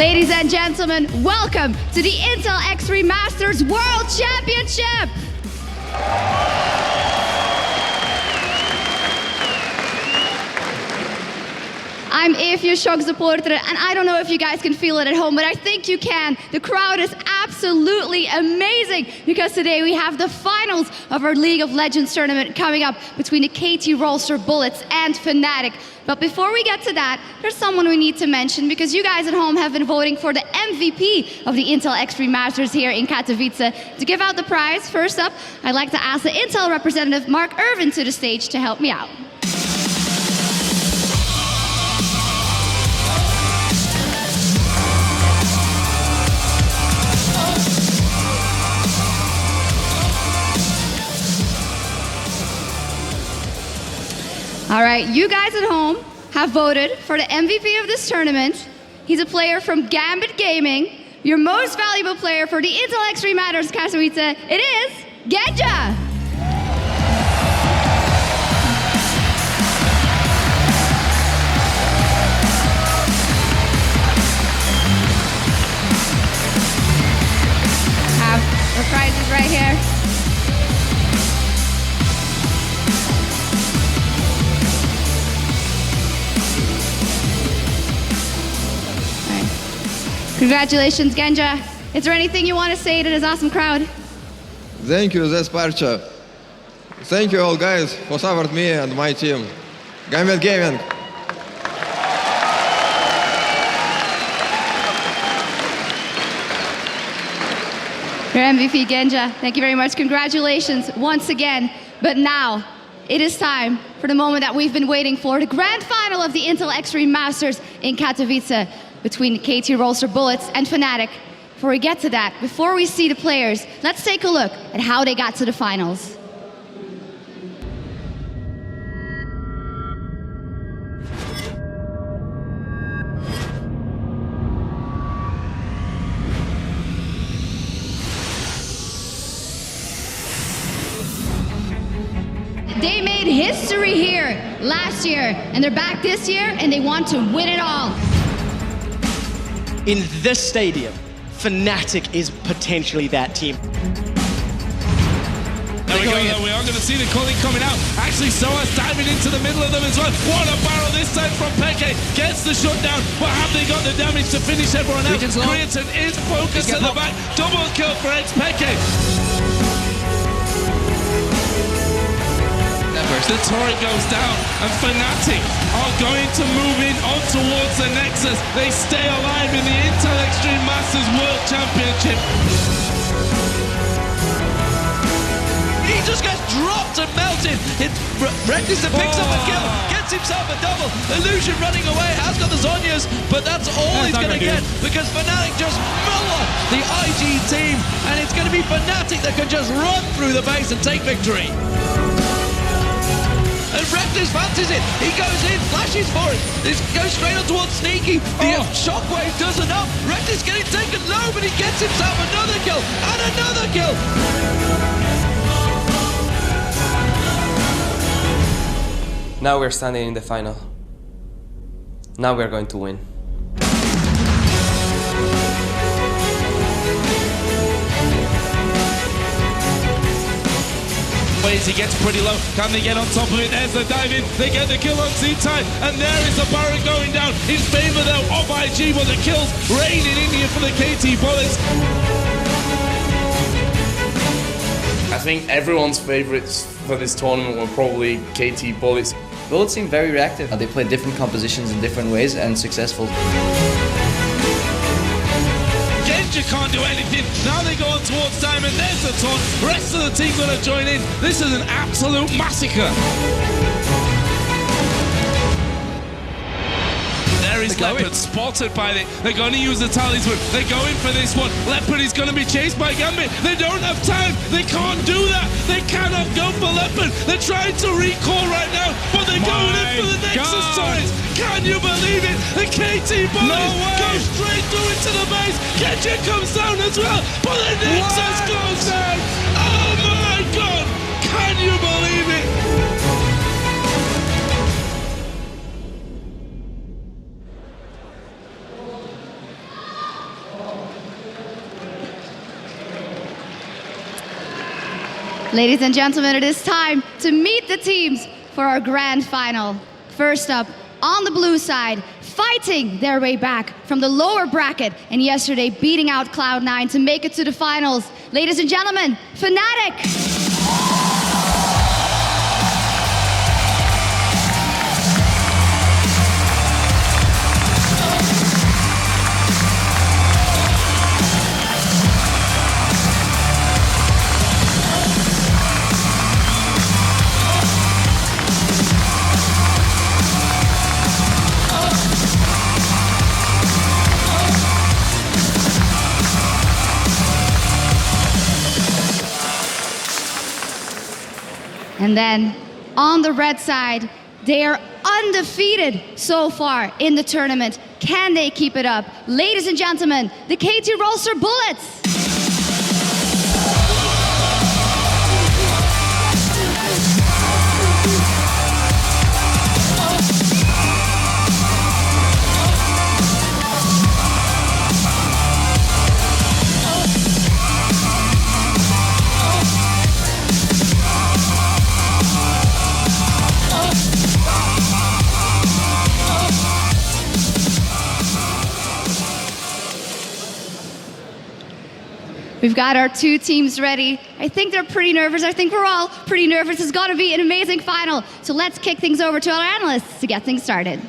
Ladies and gentlemen, welcome to the Intel X3 Masters World Championship! I'm Evie, shock supporter, and I don't know if you guys can feel it at home, but I think you can. The crowd is absolutely amazing because today we have the finals of our League of Legends tournament coming up between the KT Rolster Bullets and Fnatic. But before we get to that, there's someone we need to mention because you guys at home have been voting for the MVP of the Intel X3 Masters here in Katowice. To give out the prize, first up, I'd like to ask the Intel representative Mark Irvin to the stage to help me out. All right, you guys at home have voted for the MVP of this tournament. He's a player from Gambit Gaming. Your most valuable player for the Intel X3 Masters Katowice, it is Genja. Have the prizes right here. Congratulations, Genja. Is there anything you want to say to this awesome crowd? Thank you, Zesparcha. Thank you all guys for supporting me and my team. Gambit Gaming. Your MVP, Genja. Thank you very much. Congratulations once again. But now, it is time for the moment that we've been waiting for, the grand final of the Intel X3 Masters in Katowice, between KT Rolster Bullets and Fnatic. Before we get to that, before we see the players, let's take a look at how they got to the finals. They made history here last year, and they're back this year, and they want to win it all. In this stadium, Fnatic is potentially that team. There we go, though. We are going to see the calling coming out. Actually, Soa's diving into the middle of them as well. What a barrel this time from Peke. Gets the shutdown, but have they got the damage to finish everyone out? Creaton is focused at the back. Double kill for Peke. The turret goes down, and Fnatic are going to move in on towards the Nexus. They stay alive in the Intel Extreme Masters World Championship. He just gets dropped and melted. Reckless picks up a kill, gets himself a double. Illusion running away, has got the Zhonya's, but that's all he's going to get because Fnatic just muller the IG team, and it's going to be Fnatic that can just run through the base and take victory. And Reckless fancies it. He goes in, flashes for it. This goes straight on towards Sneaky. The shockwave does enough. Reckless getting taken low, but he gets himself another kill and another kill. Now we're standing in the final. Now we're going to win. He gets pretty low. Can they get on top of it? There's the dive in. They get the kill on C-Time. And there is the Baron going down in favor though of IG, but the kills rain in India for the KT Bullets. I think everyone's favorites for this tournament were probably KT Bullets. Bullets seem very reactive. They play different compositions in different ways and successful. Genja can't do anything. Now they go on towards Diamond. There's the taunt. Rest of the team going to join in. This is an absolute massacre. There is Leopard spotted by it. They're going to use the talisman. They're going for this one. Leopard is going to be chased by Gambit. They don't have time. They can't do that. They cannot go for Leopard. They're trying to recall right now, but they're going in for the Nexus turrets. Can you believe it? The KT Bullets go straight through into the base. Genja comes down as well, but the Nexus goes down. Oh my God! Can you believe it? Ladies and gentlemen, it is time to meet the teams for our grand final. First up, on the blue side, fighting their way back from the lower bracket and yesterday beating out Cloud9 to make it to the finals. Ladies and gentlemen, Fnatic! And then on the red side, they are undefeated so far in the tournament. Can they keep it up? Ladies and gentlemen, the KT Rolster Bullets. We've got our two teams ready. I think they're pretty nervous. I think we're all pretty nervous. It's got to be an amazing final. So let's kick things over to our analysts to get things started.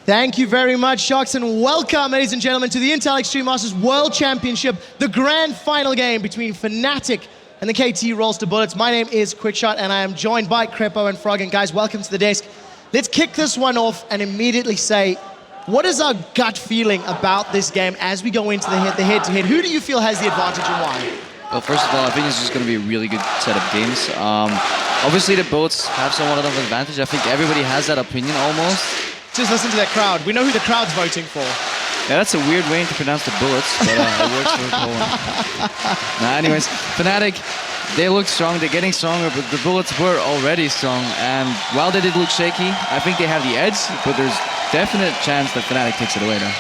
Thank you very much, Shox, and welcome, ladies and gentlemen, to the Intel Extreme Masters World Championship, the grand final game between Fnatic and the KT Rolster Bullets. My name is Quickshot, and I am joined by Crepo and Frog. And guys, welcome to the desk. Let's kick this one off and immediately say, what is our gut feeling about this game as we go into the head-to-head? Who do you feel has the advantage and why? Well, first of all, I think it's just going to be a really good set of games. Obviously, the Bullets have somewhat of an advantage. I think everybody has that opinion almost. Just listen to that crowd. We know who the crowd's voting for. Yeah, that's a weird way to pronounce the Bullets, but it works for Poland. Anyways, Fnatic, they look strong. They're getting stronger, but the Bullets were already strong. And while they did look shaky, I think they have the edge, but there's definite chance that Fnatic takes it away now.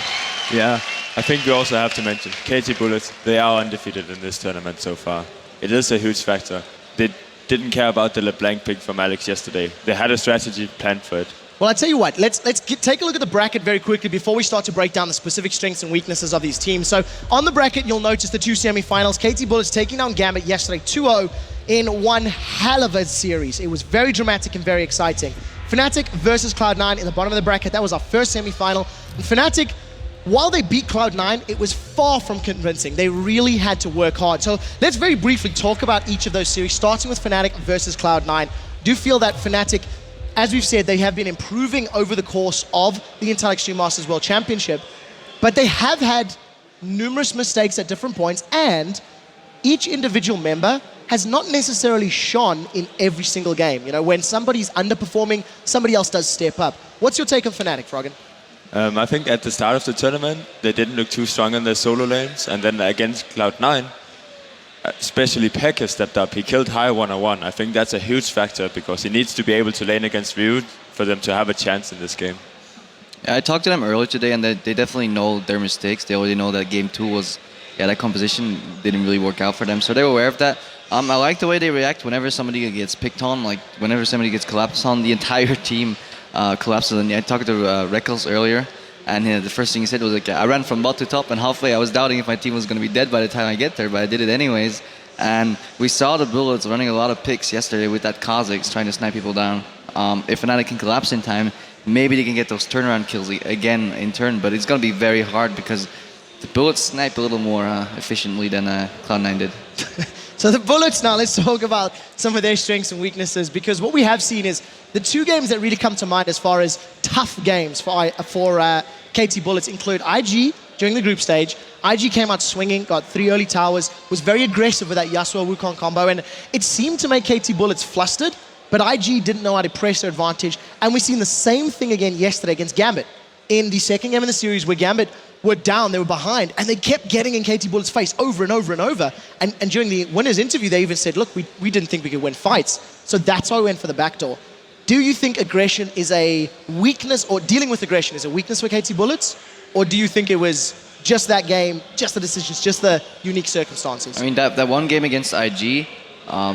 Yeah, I think we also have to mention KT Bullets, they are undefeated in this tournament so far. It is a huge factor. They didn't care about the LeBlanc pick from Alex yesterday. They had a strategy planned for it. Well, I tell you what, let's take a look at the bracket very quickly before we start to break down the specific strengths and weaknesses of these teams. So on the bracket, you'll notice the two semi-finals. KT Bullets taking down Gambit yesterday 2-0 in one hell of a series. It was very dramatic and very exciting. Fnatic versus Cloud9 in the bottom of the bracket. That was our first semi-final. And Fnatic, while they beat Cloud9, it was far from convincing. They really had to work hard. So let's very briefly talk about each of those series, starting with Fnatic versus Cloud9. Do feel that Fnatic, as we've said, they have been improving over the course of the Intel Extreme Masters World Championship, but they have had numerous mistakes at different points, and each individual member has not necessarily shone in every single game. You know, when somebody's underperforming, somebody else does step up. What's your take on Fnatic, Froggen? I think at the start of the tournament, they didn't look too strong in their solo lanes, and then against Cloud9, especially Peck has stepped up. He killed high 1-on-1. I think that's a huge factor because he needs to be able to lane against Viewed for them to have a chance in this game. Yeah, I talked to them earlier today, and they definitely know their mistakes. They already know that game 2 was, that composition didn't really work out for them, so they were aware of that. I like the way they react whenever somebody gets picked on, like whenever somebody gets collapsed on, the entire team collapses. And I talked to Reckles earlier, and the first thing he said was like, I ran from bot to top, and halfway I was doubting if my team was going to be dead by the time I get there, but I did it anyways. And we saw the Bullets running a lot of picks yesterday with that Kha'Zix trying to snipe people down. If Fnatic can collapse in time, maybe they can get those turnaround kills again in turn, but it's going to be very hard because the Bullets snipe a little more efficiently than Cloud9 did. So the Bullets now, let's talk about some of their strengths and weaknesses, because what we have seen is the two games that really come to mind as far as tough games for KT Bullets include IG during the group stage. IG came out swinging, got 3 early towers, was very aggressive with that Yasuo-Wukong combo, and it seemed to make KT Bullets flustered, but IG didn't know how to press their advantage. And we've seen the same thing again yesterday against Gambit. In the second game in the series where Gambit were down, they were behind, and they kept getting in KT Bullets' face over and over and over. And during the winners interview, they even said, look, we didn't think we could win fights. So that's why we went for the backdoor. Do you think aggression is a weakness, or dealing with aggression is a weakness for KT Bullets? Or do you think it was just that game, just the decisions, just the unique circumstances? I mean, that one game against IG,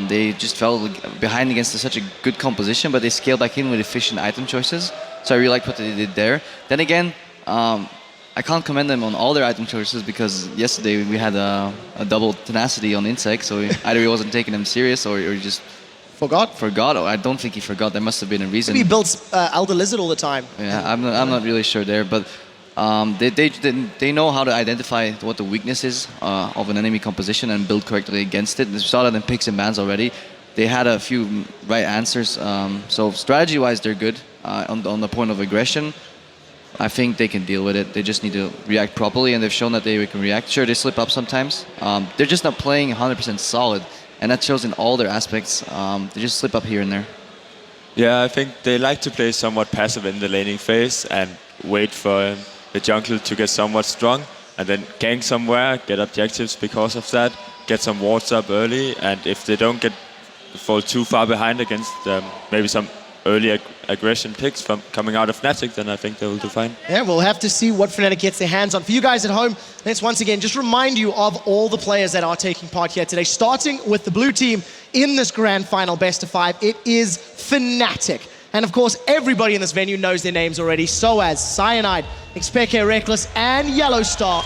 They just fell behind against such a good composition, but they scaled back in with efficient item choices. So I really liked what they did there. Then again, I can't commend them on all their item choices because yesterday we had a double tenacity on Insect, so either he wasn't taking them serious or he just Forgot? Forgot? I don't think he forgot. There must have been a reason. Maybe he builds Elder Lizard all the time. Yeah, I'm not really sure there, but they know how to identify what the weakness is of an enemy composition and build correctly against it. We saw that in picks and bans already. They had a few right answers. So strategy-wise, they're good. On the point of aggression, I think they can deal with it. They just need to react properly, and they've shown that they can react. Sure, they slip up sometimes. They're just not playing 100% solid, and that shows in all their aspects. They just slip up here and there. Yeah, I think they like to play somewhat passive in the laning phase and wait for the jungle to get somewhat strong, and then gank somewhere, get objectives because of that, get some wards up early, and if they don't fall too far behind against maybe some early aggression picks from coming out of Fnatic, then I think they will do fine. Yeah, we'll have to see what Fnatic gets their hands on. For you guys at home, let's once again just remind you of all the players that are taking part here today. Starting with the blue team in this grand final best of 5, it is Fnatic. And of course, everybody in this venue knows their names already. Soaz, Cyanide, Xpeke Reckless, and Yellowstar.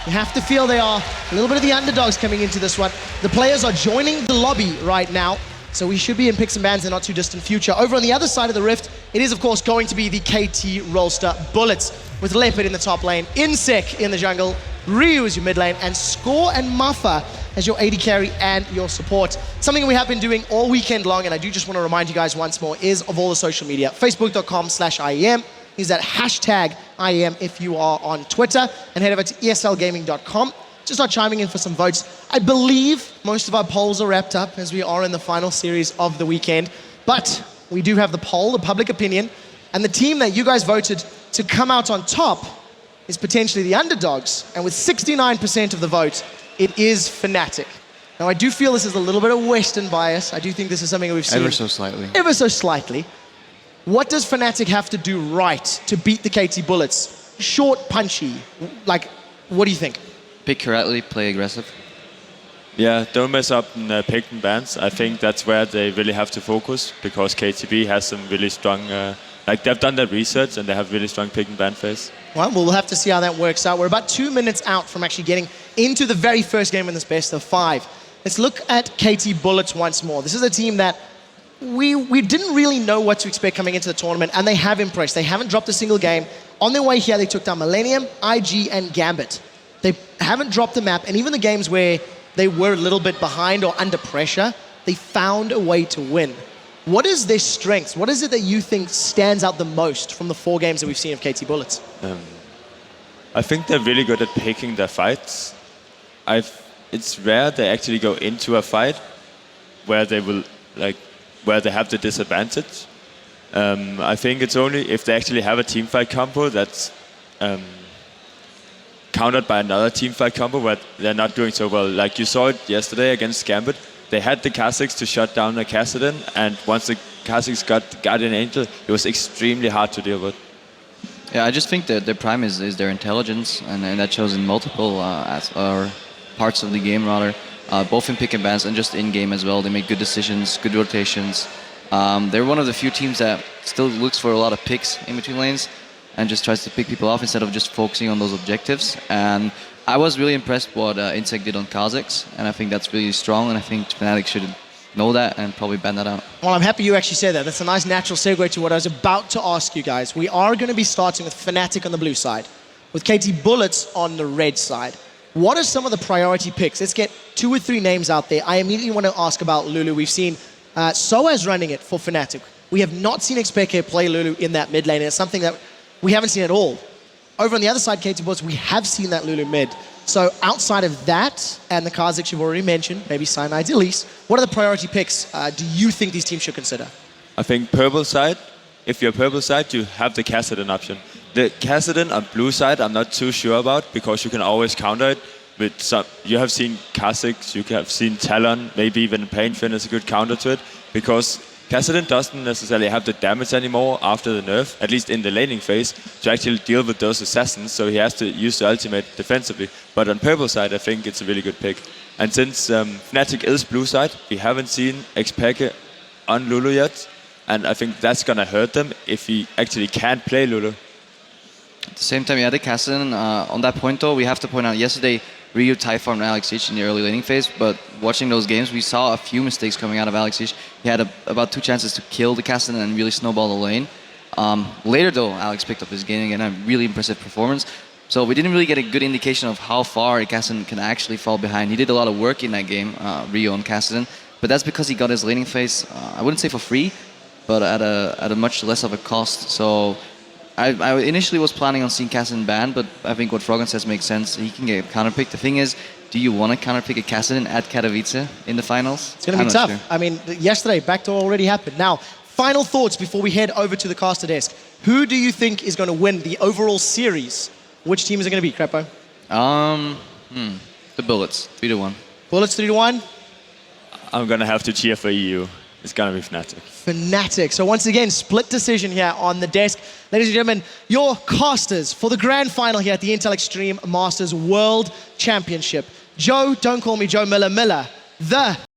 You have to feel they are a little bit of the underdogs coming into this one. The players are joining the lobby right now, so we should be in picks and bans in not too distant future. Over on the other side of the rift, it is of course going to be the KT Rolster Bullets, with Leopard in the top lane, Insec in the jungle, Ryu as your mid lane, and Score and Muffa as your AD carry and your support. Something we have been doing all weekend long, and I do just want to remind you guys once more, is of all the social media. Facebook.com/IEM. Use that hashtag IEM if you are on Twitter, and head over to eslgaming.com. Just start chiming in for some votes. I believe most of our polls are wrapped up as we are in the final series of the weekend, but we do have the poll, the public opinion, and the team that you guys voted to come out on top is potentially the underdogs, and with 69% of the vote, it is Fnatic. Now I do feel this is a little bit of Western bias. I do think this is something we've seen. Ever so slightly. Ever so slightly. What does Fnatic have to do right to beat the KT Bullets? Short, punchy, like, what do you think? Pick correctly, play aggressive. Yeah, don't mess up in pick and bans. I think that's where they really have to focus, because KTB has some really strong, they've done their research and they have really strong pick and ban phase. Well, we'll have to see how that works out. We're about 2 minutes out from actually getting into the very first game in this best of 5. Let's look at KT Bullets once more. This is a team that we didn't really know what to expect coming into the tournament, and they have impressed. They haven't dropped a single game. On their way here, they took down Millennium, IG, and Gambit. They haven't dropped the map, and even the games where they were a little bit behind or under pressure, they found a way to win. What is their strengths? What is it that you think stands out the most from the 4 games that we've seen of KT Bullets? I think they're really good at picking their fights. It's rare they actually go into a fight where they will where they have the disadvantage. I think it's only if they actually have a teamfight combo that's countered by another teamfight combo where they're not doing so well. Like you saw it yesterday against Gambit. They had the Kha'Zix to shut down the Kassadin, and once the Kha'Zix got Guardian Angel, it was extremely hard to deal with. Yeah, I just think that their prime is their intelligence, and that shows in multiple parts of the game, rather. Both in pick and bans and just in-game as well. They make good decisions, good rotations. They're one of the few teams that still looks for a lot of picks in between lanes and just tries to pick people off instead of just focusing on those objectives. And I was really impressed what Insect did on Kha'Zix, and I think that's really strong, and I think Fnatic should know that and probably ban that out. Well, I'm happy you actually said that. That's a nice natural segue to what I was about to ask you guys. We are going to be starting with Fnatic on the blue side, with KT Bullets on the red side. What are some of the priority picks? Let's get 2 or 3 names out there. I immediately want to ask about Lulu. We've seen Soaz running it for Fnatic. We have not seen Xpeke play Lulu in that mid lane, and it's something that we haven't seen at all. Over on the other side, KT Bullets, we have seen that Lulu mid. So outside of that, and the Kha'Zix you've already mentioned, maybe Cyanide Elise, what are the priority picks do you think these teams should consider? I think purple side, if you're purple side, you have the Kassadin option. The Kassadin on blue side, I'm not too sure about, because you can always counter it with some. You have seen Kha'Zix, you have seen Talon, maybe even Painfin is a good counter to it, because Kassadin doesn't necessarily have the damage anymore after the nerf, at least in the laning phase, to actually deal with those assassins, so he has to use the ultimate defensively. But on purple side, I think it's a really good pick. And since Fnatic is blue side, we haven't seen Xpeke on Lulu yet, and I think that's gonna hurt them if he actually can't play Lulu. At the same time, yeah, the Kassadin, on that point though, we have to point out yesterday, Ryu tie-farmed Alex H in the early laning phase, but watching those games, we saw a few mistakes coming out of Alex H. He had about 2 chances to kill the Kassadin and really snowball the lane. Later though, Alex picked up his game again, a really impressive performance. So we didn't really get a good indication of how far a Kassadin can actually fall behind. He did a lot of work in that game, Ryu on Kassadin, but that's because he got his laning phase, I wouldn't say for free, but at a much less of a cost. So I initially was planning on seeing Kassadin banned, but I think what Froggen says makes sense. He can get counterpicked. The thing is, do you want to counterpick a Kassadin at Katowice in the finals? It's going to be tough. Sure. I mean, yesterday, backdoor already happened. Now, final thoughts before we head over to the caster desk. Who do you think is going to win the overall series? Which team is it going to be, Crepo? The Bullets, 3-1. Bullets 3-1? I'm gonna have to cheer for EU. It's gonna be Fnatic. Fnatic. So once again, split decision here on the desk. Ladies and gentlemen, your casters for the grand final here at the Intel Extreme Masters World Championship. Joe, don't call me Joe Miller, the